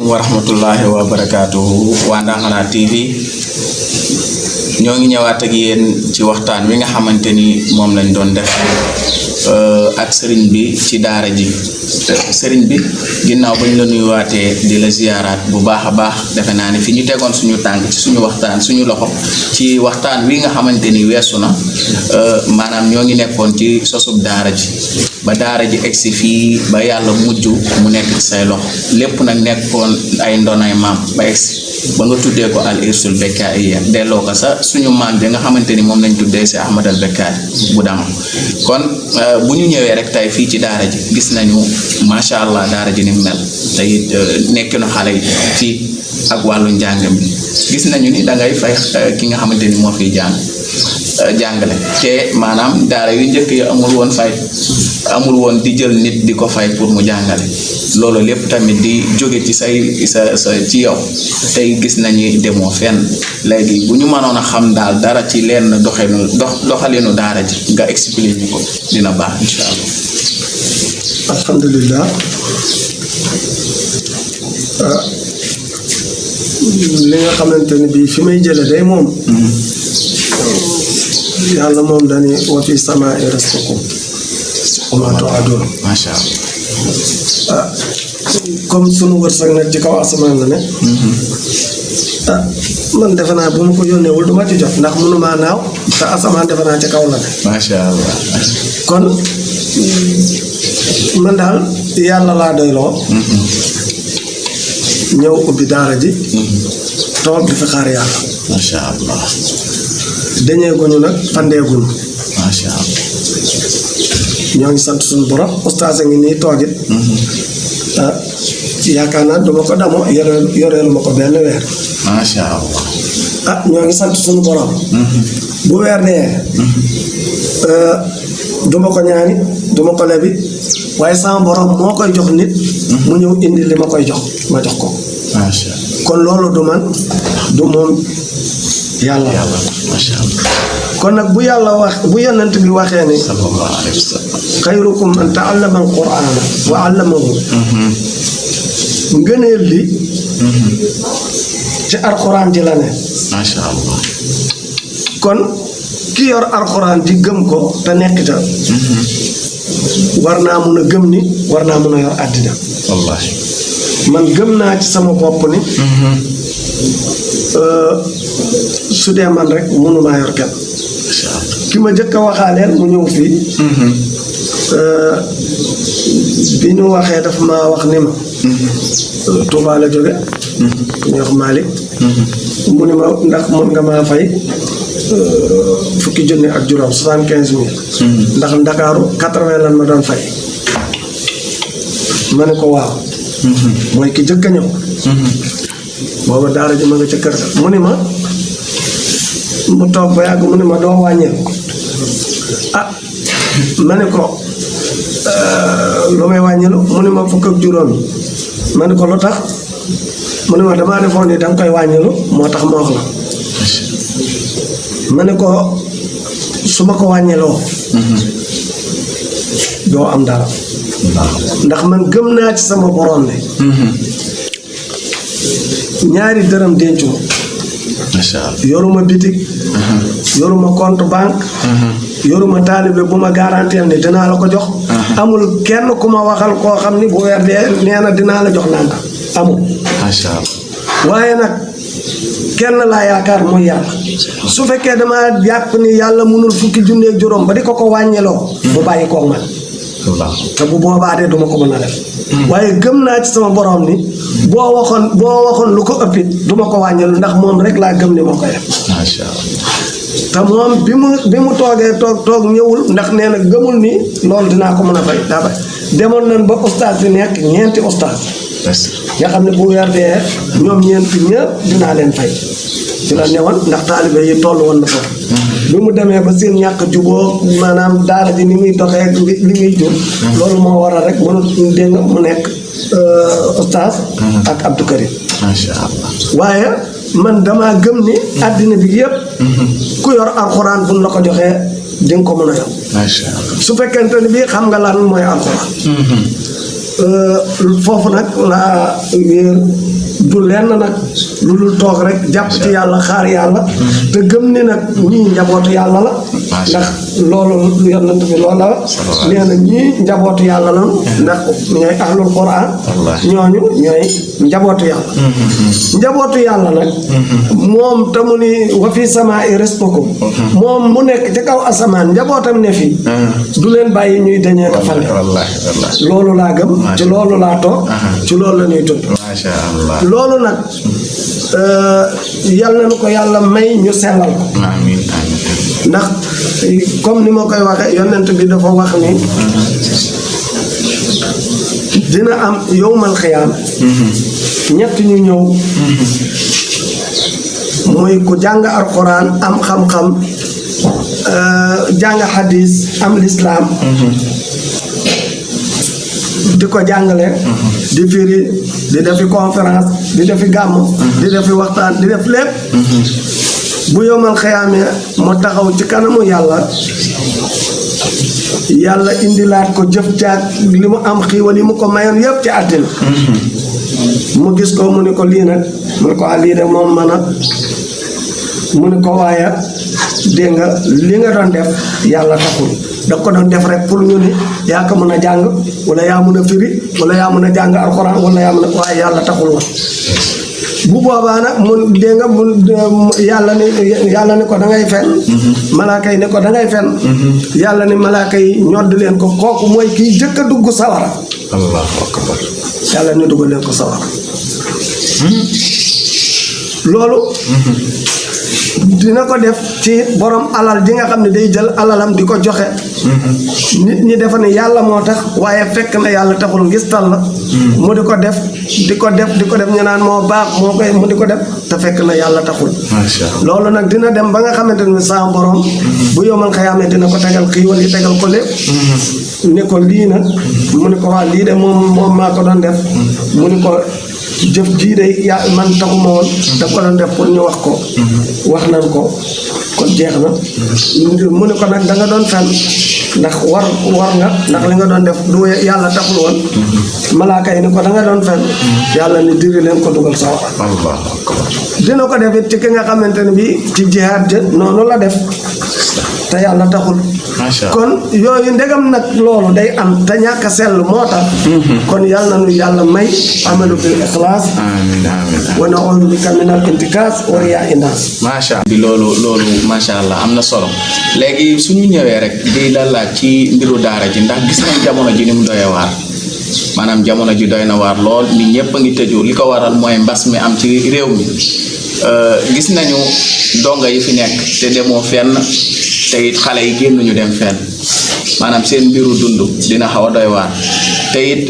wa rahmatullahi wa barakatuhu waa Ndanghana TV ñoo ngi ñëwaat ak yéen ci waxtaan wi nga xamante ni moom lañ doon def ak sëriñ bi ci daara ji sëriñ bi ginnaaw bañ la nuyuwaatee di la ziyaaraat bu baax a baax defe naa ne fi ñu tegoon suñu tànk ci suñu waxtaan suñu loxo ci waxtaan wi nga xamante ni weesu na maanaam ñoo ngi nekkoon ci sosub daara ji ba daara ji egsi fii ba yàlla mujj mu nekk ci say loxo lépp nag nekkoon ay ndonay maam ba egsi ba nga tuddee ko al irsul bekkaay delloo ko sa suñu maam bi nga xamante ni moom lañ tuddee si Ahmad al Bekkaay bu dam kon bu ñu ñëwee rek tey fii ci daara ji gis nañu macha allah daara ji ni mel te it nekk na xale yi fii ak wàllu njàng mi gis nañu ni da ngay fay ki nga xamante ni moo fiy jàngale te maanaam daara yu njëkk yi amul woon di jël nit di ko fay pour mu jàngale loolu lépp tamit di jóge ci sa ci yow tey gis nañu demoo fenn léegi bu ñu mënoon a xam daal dara ci lenn doxalinu daara ji nga expliquer ñu ko dina baax insha allah. alhamdulillah li nga xamante ni bii fi may jële day moom yàlla moom dañuy wa fi samaa'i rizqukum wa maa tu'aduun macha allah comme sunu wërsëg nag ci kaw asamaan la ne man defe naa bu ma ko yónneewul du ma ci jot ndax mënumaa naaw te asamaan defe naa ci kaw la ne macha allah kon man daal yàlla laa doyloo ñëw ubbi daara ji toog di fi xaar yàlla macha allah dañee guñu nag fandee guñu macha allah ñoo ngi sant suñu borom ustaas a ngi nii toogit yaakaar naa duma ko damo yoreel ma ko benn weer macha allah ñoo ngi sant suñu borom bu weer dee duma ko ñaani duma ko lebi waaye sama borom moo koy jox nit mu ñëw indi li ma koy jox ma jox ko macha allah kon loolu du man du moom yàlla macha allah kon nag bu yàlla wax bu yonent bi waxee ni sallallahu alayhi wa sallam xayrukum man ta'allama al-qur'ana wa 'allamahu ngëneel li ci alxuraan ji la ne macha allah kon ki yor alxuraan ji gëm ko te nekk ca war naa mun a gëm ni war naa mun a yor àddina wallahi man gëm naa ci sama bopp ni su dee man rek mënumaa yor kenn ki ma jëkk a waxaaleel mu ñëw fii bi ñu waxee daf ma wax ni ma Touba la jóge ñu wax Malick mu ni ma ndax mën nga maa fay fukki junni ak juróom 75,000 ndax Ndakaaru 80 lan ma doon fay ma ne ko waaw mooy ki jëkk a ñëw booba daara ji ma nga ca kër ga mu ni ma mu toog ba yàgg mu ni ma doo wàññeel ma ne ko lu may wàññilu mu ni ma fukk ak juróom yi ma ne ko lu tax mu ni ma damaa defoon ni danga koy wàññilu moo tax ma wax la ma ne ko su ma ko wàññiloo doo am dara ndax man gëm naa ci sama borom ne ñaari dërëm dencu macha allah yoruma bitig yoruma compte banque yoruma taalibe bu ma garanteel ni dinaa la ko jox amul kenn ku ma waxal koo xam ni bu weer dee nee na dinaa la jox nanga amul macha allah waaye nag kenn laa yaakaar mooy yàlla su fekkee dama jàpp ni yàlla mënul fukki junni ak juróom ba di ko wàññiloo mu bàyyi koog man te bu boobaa dee duma ko mën a def waaye gëm naa ci sama borom ni boo waxoon lu ko ëppit duma ko wàññilu ndax moom rek laa gëm ni moo koy def macha allah te moom bi mu toogee toog ñëwul ndax nee na gëmul ni loolu dinaa ko mën a fay daa bay demoon nañ ba ustaas bi nekk ñeenti ustaas nga xam ne bu weer dee ñoom ñeenti ñëpp dinaa leen fay ci la newoon ndax taalibe yi toll woon na ko bi mu demee ba seen ñàkk juboo maanaam daara ji ni muy doxee li muy jur loolu moo waral rek mënu dégg nga mu nekk ustaas ak Abdou Karim macha allah waaye man damaa gëm ni àddina bi yëpp ku yor alxuraan buñ la ko joxee di nga ko mën a yor macha allah su fekkente ni bii xam nga lan mooy alxuraan foofu nag laa wéer du lenn nag lu dul toog rek jàpp ci yàlla xaar yàlla te gëm ni nag ñii njabootu yàlla la ndax loolu yonent bi loolu la nee na ñii njabootu yàlla la ndax ñooy ahlul quran ñooñu ñooy njabootu yàlla njabootu yàlla nag moom te mu ni wa fi samaa i rizqukum moom mu nekk ci kaw asamaan njabootam ne fii du leen bàyyi ñuy dañee ka fale loolu laa gëm ci loolu laa toog ci loolu la ñuy tudd loolu nag yàlla na ko yàlla may ñu sellal ko ndax comme ni ma koy waxee yonent bi dafa wax ni dina am yowmal xiyaam ñett ñu ñëw muy ku jàng alxuraan am xam-xam jàng xadis am lislaam di ko jàngale di firi di defi conférence di defi gàmm di defi waxtaan di def lépp bu yomal xëyaamee mu taxaw ci kanamu yàlla yàlla indilaat ko jëf caag li mu am xiiwal yi mu ko mayoon yëpp ci àddina mu gis ko mu ni ko lii nag mu ni ko lii de moom mën a mu ni ko waaye dégg nga li nga doon def yàlla taxul da ko doon def rek pour ñu ni yaa ko mën a jàng wala yaa mën a firi wala yaa mën a jàng alxuraan wala yaa mën a waaye yàlla taxul woon bu boobaa nag mun dégg nga mun yàlla ni ko da ngay fen malaaka yi ne ko da ngay fen yàlla ni malaaka yi ñodd leen ko kooku mooy kii jëkk a dugg sawara allahu akbar yàlla ni dugg leen ko sawara loolu dina ko def ci borom alal ji nga xam ne day jël alalam di ko joxe nit ñi defa ne yàlla moo tax waaye fekk na yàlla taxul ngistal la mu di ko def ñu naan moo baax moo koy mu di ko def te fekk na yàlla taxul loolu nag dina dem ba nga xamante ne sa borom bu yomal xayaamee dina ko tegal xiiwal yi tegal ko lépp ne ko lii nag mu ni ko waa lii de moom maa ko doon def mu ni ko jëf jii de man taxuma woon daf ko doon def pour ñu wax ko wax nan ko kon jeex na mu ne ko nag da nga doon fen ndax war nga ndax li nga doon def du yàlla taxul woon malaaka yi ni ko da nga doon fen yàlla ni diri leen ko dugal sawara dina ko def it ci ki nga xamante ne bi ci jihaad ja noonu la def te yàlla taxul kon yooyu ndegam nag loolu day am te ñàkk a sell moo tax kon yàlla na nu yàlla may amalu bil ixlaas wa na'uudu bika minal intikaas wa riyaa inaas macha allah bi loolu macha allah am na solo léegi suñu ñëwee rek di la laaj ci mbiru daara ji ndax gis nañ jamono ji ni mu doyee waar maanaam jamono ji doy na waar lool nit ñëpp a ngi tëju li ko waral mooy mbas mi am ci réew mi gis nañu donga yi fi nekk te demoo fenn te it xale yi génn ñu dem fenn maanaam seen mbiru dund dina xaw a doy waar te it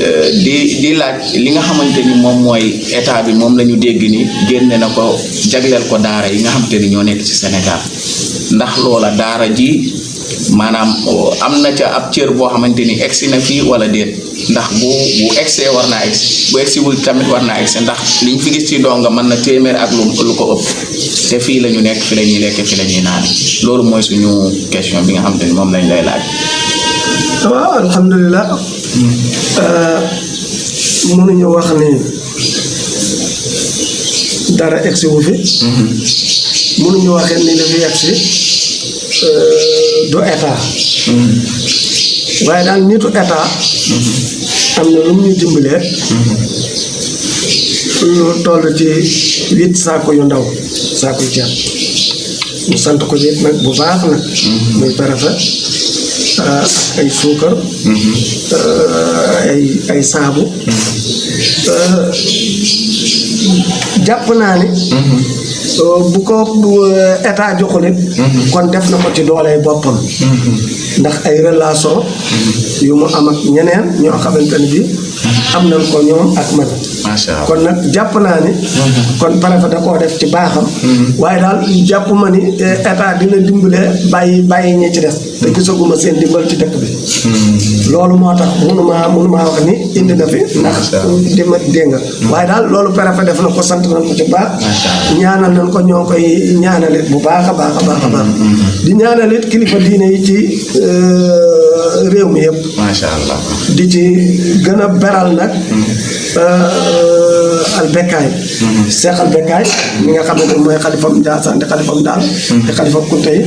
di laaj li nga xamante ni moom mooy état bi moom la ñu dégg ni génne na ko jagleel ko daara yi nga xamante ni ñoo nekk ci Sénégal ndax loola daara ji maanaam am na ca ab cër boo xamante ni egsi na fii wala déet ndax bu egsee war naa egsi bu egsiwul tamit war naa egsi ndax liñ fi gis ci donga mën na téeméer ak lu ko ëpp te fii la ñu nekk fi la ñuy lekk fi la ñuy naan loolu mooy suñu question bi nga xamante ni moom lañ lay laaj. waaw alhamdulilah mënuñu wax ni dara egsi wu fi mënuñu waxee ni dafi egsi du état waaye daal nitu état am na lu mu ñu dimbalee lu toll ci 8 saako yu ndaw saako ceeb mu sant ko it nag bu baax nag muy préfet ay suukar ay saabu jàpp naa ni bu ko état joxul it kon def na ko ci dooley boppam ndax ay relation yu mu am ak ñeneen ñoo xamante ne bi am nañ ko ñoom ak man kon nag jàpp naa ni kon préfet da koo def ci baaxam waaye daal jàpp ma ni état dina dimbale bàyyi ñi ci des te gisaguma seen dimbal ci dëkk bi loolu moo tax mënumaa wax ni indi na fi ndax dima dégg nga waaye daal loolu préfet def na ko sant nañ ko ci baax ñaanal nañ ko ñoo koy ñaanalit bu baax a baax a baax a baax di ñaanalit kilifa diine yi ci réew mi yëpp. macha allah. di ci gën a beral nag albekkaay. Seex albekkaay mi nga xam ne mooy xalifam Njaasaan di xalifam daal. di xalifam Kunta yi.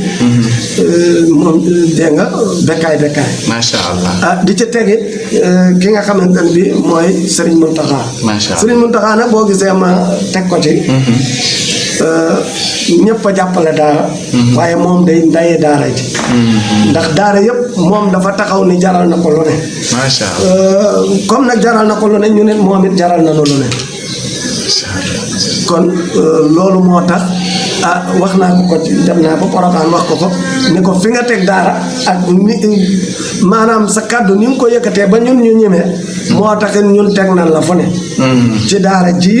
moom dégg nga bekkaay. macha allah. di ci tegi ki nga xamante ne bi mooy Serigne Mountakha. macha allah Serigne Mountakha nag boo gisee ma teg ko ci. ñëpp a jàppale daara. waaye moom day ndayee daara ji. ndax daara yëpp moom dafa taxaw ni jaral na ko lu ne. macha allah. comme nag jaral na ko lu ne ñu ne moom it jaral na lu ne. kon loolu moo tax wax naa ko ci dem naa ba Porokhane wax ko ni ko fi nga teg daara ak ni maanaam sa kàddu ni nga ko yëkkatee ba ñun ñu ñemee moo tax ñun teg nañ la fu ne. ci daara ji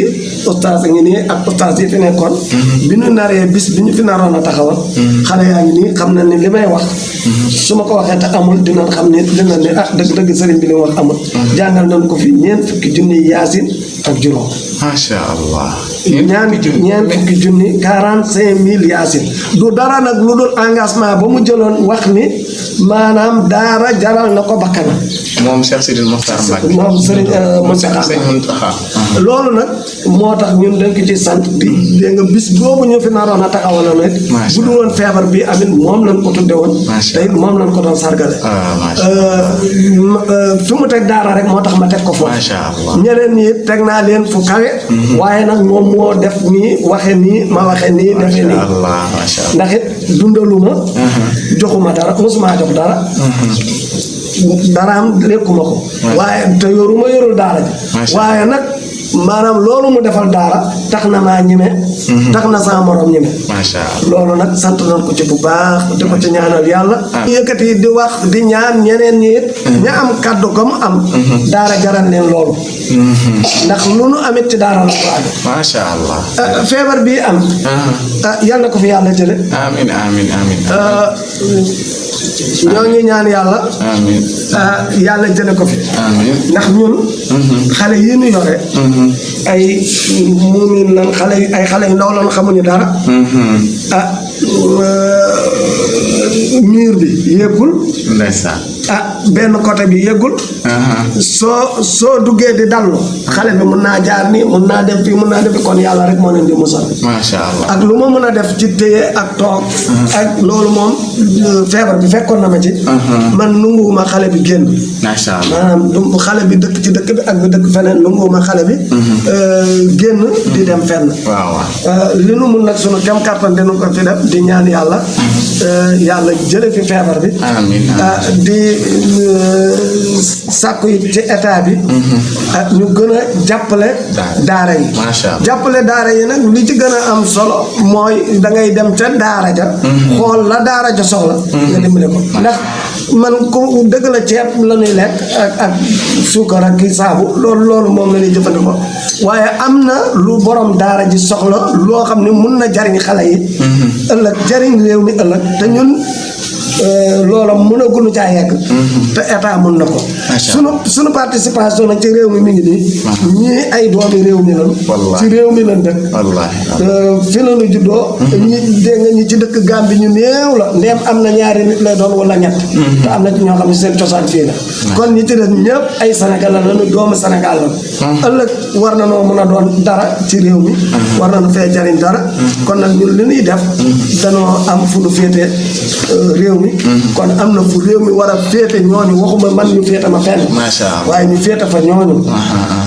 ustaas ngi nii ak ustaas yi fi nekkoon. bi ñu naree bis bi ñu fi naroon a taxawal. xale yaa ngi nii xam na ni li may wax. su ma ko waxee te amul dinañ xam ne dinañ ne dëgg sëriñ bi li wax amul. jàngal nañ ko fi ñeent fukki junni yaasin ak juróom. macha allah. ñeent fukki junni 45 000 yaasin du dara nag lu dul engagement ba mu jëloon wax ni maanaam daara jaral na ko bakkanam. moom Cheikh Sidil Mokhtar Mbacké. moom Serigne Mountakha. loolu nag moo tax ñun dañ ko ci sant di dégg nga bis boobu ñu fi naroon a taxawaloon rek. bu dul woon feebar bi amit moom lañ ko tudde woon. tey moom lañ ko doon sargale. fi mu teg daara rek moo tax ma teg ko foofu. macha allah. ñeneen ñi teg naa leen fu kawe. waaye nag moom moo def nii waxe nii ma waxe nii defe nii. ndax it dundaluma. joxuma dara mosuma jox dara. daraam lekkuma ko. waaye te yorul daara ji. waaye nag maanaam loolu mu defal daara tax na maa ñeme. tax na sama morom ñeme. macha allah. loolu nag sant nañ ko ci bu baax di ko ci ñaanal yàlla. yëkkati di wax di ñaan ñeneen ñi it. ña am kàddu ga mu am. daara jaral leen loolu. ndax lu nu amit ci daara la ko amee. macha allah. feebar bii am. yal na ko fi yàlla jële. amiin amiin amiin. ñoo ngi ñaan yàlla. amiin. yàlla jële ko fi. amiin. ndax ñun. xale yi ñu yore. ay muumin lan ay xale yu ndaw lan xamuñu dara. miir bi yëggul. ndeysaan. benn côté bi yëggul. soo duggee di dallu xale bi mun naa jaar nii mun naa def fii mun naa def kon yàlla rek moo leen di musal. macha allah. ak lu ma mën a def ci téye ak toog. ak loolu moom feebar bi fekkoon na ma ci. man nanguwuma xale bi génn. macha allah. maanaam xale bi dëkk ci dëkk bi ak bi dëkk feneen nanguwuma xale bi. génn di dem fenn. waaw. li nu mun nag sunu kem kàttan dina ko fi def di ñaan yàlla. yàlla jële fi feebar bi. amiin. di sàkku yi ci état bi. ñu gën a jàppale. daara yi. macha allah. jàppale daara yi nag li ci gën a am solo mooy da ngay dem ca daara ja. xool la daara ja soxla. nga dimbale ko ndax man ku dëgg la ceeb la ñuy lekk ak suukar ak kii saabu loolu moom la ñuy jëfandikoo waaye am na lu borom daara ji soxla loo xam ne mun na jariñ xale yi. ëllëg jariñ réew mi ëllëg te ñun. loola mën a gunu caa yegg. te état mën na ko. sunu participation nag ci réew mi ngi nii. ñii ay doomi réew mi lan. ci réew mi lan dëkk. fi la ñu juddoo. ñi dégg nga ñi ci dëkk Gàmbi ñu néew la ndeem am na ñaari nit lay doon wala ñett. te am na ci ñoo xam ne seen cosaan fii la. kon ñi ci des ñëpp ay Sénégal la ñu doomu Sénégal la. ëllëg war na noo mën a doon dara ci réew mi. war na nu fee jariñ dara. kon nag ñun li ñuy def. danoo am fu nu féete réew mi. kon am na fu réew mi war a féete ñooñu waxuma man ñu féete ma fenn. macha allah. waaye ñu féete fa ñooñu.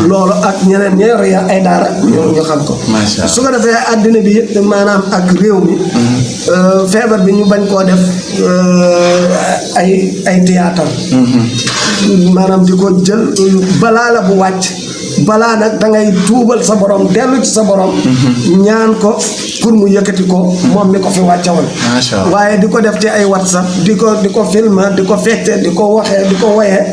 loolu ak ñeneen ñi yor ay daara ñu xam ko. macha allah. su ko defee àddina bi yëpp maanaam ak réew mi. feebar bi ñu bañ koo def ay théâtre. maanaam di ko jël balaa la bu wàcc. balaa nag da ngay tuubal sa borom dellu ci sa borom. ñaan ko pour mu yëkkati ko moom mi ko fi wàcce woon. macha allah. waaye di ko def ci ay WhatsApp di ko film di ko fecce di ko waxee di ko woyee.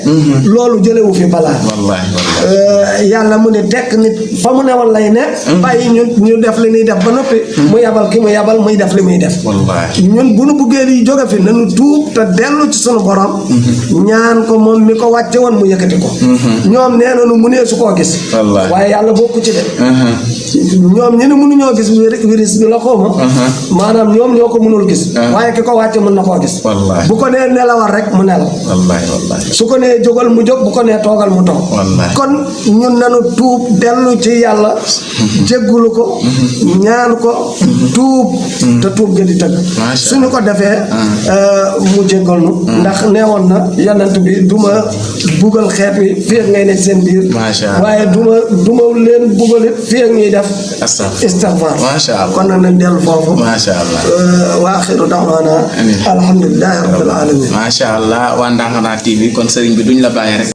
loolu jëlewu fi balaa. wallaahi. yàlla mu ne tekk nit fa mu newoon lay ne. bàyyi ñu def li ñuy def ba noppi. mu yabal ki mu yabal muy def li muy def. wallaahi. ñun bu nu buggee di jóge fi nañu tuub te dellu ci sunu borom. ñaan ko moom mi ko wàcce woon mu yëkkati ko. ñoom nee nañu mu nee su koo gis. wallaay waaye yàlla bokku ci de ñoom ñu ne mënuñoo gis virus bi la xawma maanaam ñoom ñoo ko mënul gis waaye ki ko wàcce mën na koo gis wallaay bu ko nee nelawal rek mu nelaw wallaay wallaay su ko nee jógal mu jóg bu ko nee toogal mu toog wallaay kon ñun nanu tuub dellu ci yàlla jéggulu ko ñaan ko tuub te tuub ga di tëgg suñu ko defee mu jéggal nu ndax neewoon na yonent bi duma bugal xeet wi fii ak ngay ne seen biir waaye duma leen bugal it fii ak ñuy def istighfar kon nag nañ dellu foofu masha Allah wa axiru da'wana alhamdulillahi rabbil alamin masha Allah waa Ndanghana TV kon sëriñ bi duñ la bàyyi rek